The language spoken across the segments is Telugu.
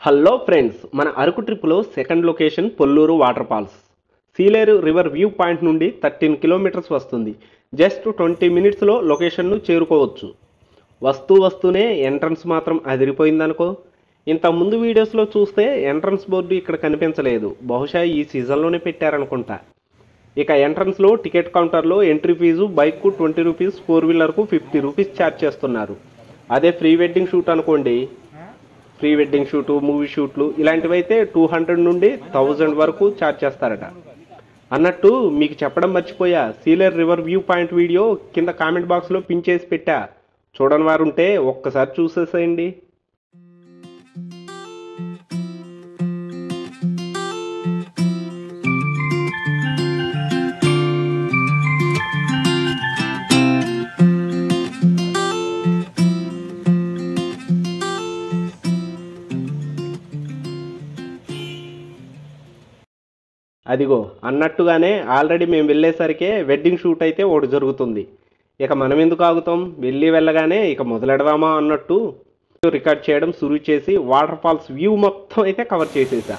హలో ఫ్రెండ్స్, మన అరకు ట్రిప్లో second location Polluru water falls. Sileru river view point నుండి 13 కిలోమీటర్స్ వస్తుంది. జస్ట్ 20 మినిట్స్లో లొకేషన్ను చేరుకోవచ్చు. వస్తూనే ఎంట్రన్స్ మాత్రం అదిరిపోయిందనుకో. ఇంత ముందు వీడియోస్లో చూస్తే ఎంట్రన్స్ బోర్డు ఇక్కడ కనిపించలేదు. బహుశా ఈ సీజన్లోనే పెట్టారనుకుంటా. ఇక ఎంట్రన్స్లో టికెట్ కౌంటర్లో ఎంట్రీ ఫీజు బైక్కు 20 రూపీస్, 4 వీలర్కు 50 రూపీస్ ఛార్జ్ చేస్తున్నారు. అదే ప్రీ వెడ్డింగ్ షూట్ అనుకోండి, ప్రీ వెడ్డింగ్ షూటు, మూవీ షూట్లు ఇలాంటివి అయితే 200 నుండి 1000 వరకు ఛార్జ్ చేస్తారట. అన్నట్టు మీకు చెప్పడం మర్చిపోయా, Sileru river view point video కింద కామెంట్ బాక్స్లో పిన్ చేసి పెట్టా. చూడని వారు ఉంటే ఒక్కసారి చూసేసేయండి. అదిగో అన్నట్టుగానే ఆల్రెడీ మేము వెళ్ళేసరికే వెడ్డింగ్ షూట్ అయితే ఒకటి జరుగుతుంది. ఇక మనం ఎందుకు ఆగుతాం, వెళ్ళగానే ఇక మొదలెడదామా అన్నట్టు రికార్డ్ చేయడం సురువు చేసి వాటర్ ఫాల్స్ వ్యూ మొత్తం అయితే కవర్ చేసేసా.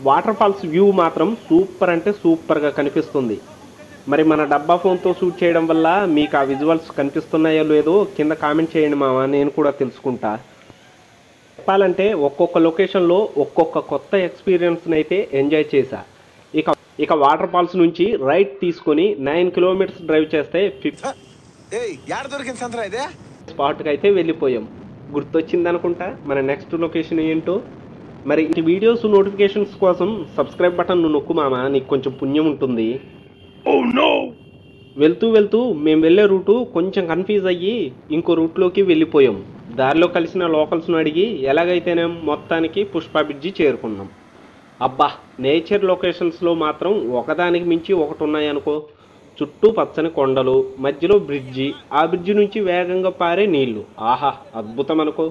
వాటర్ ఫాల్స్ వ్యూ మాత్రం సూపర్ అంటే సూపర్గా కనిపిస్తుంది. మరి మన డబ్బా ఫోన్తో షూట్ చేయడం వల్ల మీకు ఆ విజువల్స్ కనిపిస్తున్నాయో లేదో కింద కామెంట్ చేయండి మామ, నేను కూడా తెలుసుకుంటా. చెప్పాలంటే ఒక్కొక్క లొకేషన్లో ఒక్కొక్క కొత్త ఎక్స్పీరియన్స్ని అయితే ఎంజాయ్ చేశా. ఇక వాటర్ ఫాల్స్ నుంచి రైట్ తీసుకొని 9 కిలోమీటర్స్ డ్రైవ్ చేస్తే స్పాట్కి అయితే వెళ్ళిపోయాం. గుర్తొచ్చిందనుకుంటా మన నెక్స్ట్ లొకేషన్ ఏంటో. మరి ఈ వీడియోస్ నోటిఫికేషన్స్ కోసం సబ్స్క్రైబ్ బటన్ నొక్కు మామ, నీకు కొంచెం పుణ్యం ఉంటుంది. వెళ్తూ మేము వెళ్ళే రూటు కొంచెం కన్ఫ్యూజ్ అయ్యి ఇంకో రూట్లోకి వెళ్ళిపోయాం. దారిలో కలిసిన లోకల్స్ను అడిగి ఎలాగైతేనే మొత్తానికి పుష్ప బ్రిడ్జి చేరుకున్నాం. అబ్బా, నేచర్ లొకేషన్స్లో మాత్రం ఒకదానికి మించి ఒకటి ఉన్నాయనుకో. చుట్టూ పచ్చని కొండలు, మధ్యలో బ్రిడ్జి, ఆ బ్రిడ్జి నుంచి వేగంగా పారే నీళ్లు. ఆహా, అద్భుతం అనుకో.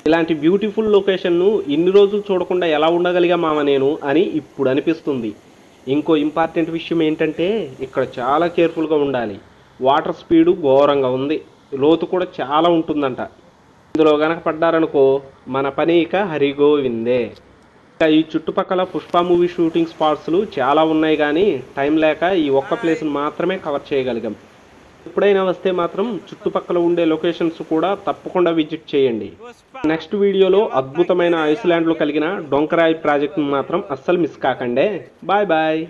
ఇలాంటి బ్యూటిఫుల్ లొకేషన్ను ఇన్ని రోజులు చూడకుండా ఎలా ఉండగలిగా మామ నేను అని ఇప్పుడు అనిపిస్తుంది. ఇంకో ఇంపార్టెంట్ విషయం ఏంటంటే ఇక్కడ చాలా కేర్ఫుల్గా ఉండాలి. వాటర్ స్పీడు ఘోరంగా ఉంది, లోతు కూడా చాలా ఉంటుందంట. ఇందులో గనక పడ్డారనుకో మన పని ఇక హరిగోవిందే. ఇక ఈ చుట్టుపక్కల పుష్ప మూవీ షూటింగ్ స్పాట్స్లు చాలా ఉన్నాయి, కానీ టైం లేక ఈ ఒక్క ప్లేస్ను మాత్రమే కవర్ చేయగలిగాం. ఎప్పుడైనా వస్తే మాత్రం చుట్టుపక్కల ఉండే లొకేషన్స్ కూడా తప్పకుండా విజిట్ చేయండి. నెక్స్ట్ వీడియోలో అద్భుతమైన ఐస్లాండ్లో కలిగిన డొంకరాయి ప్రాజెక్ట్ను మాత్రం అస్సలు మిస్ కాకండి. Bye bye.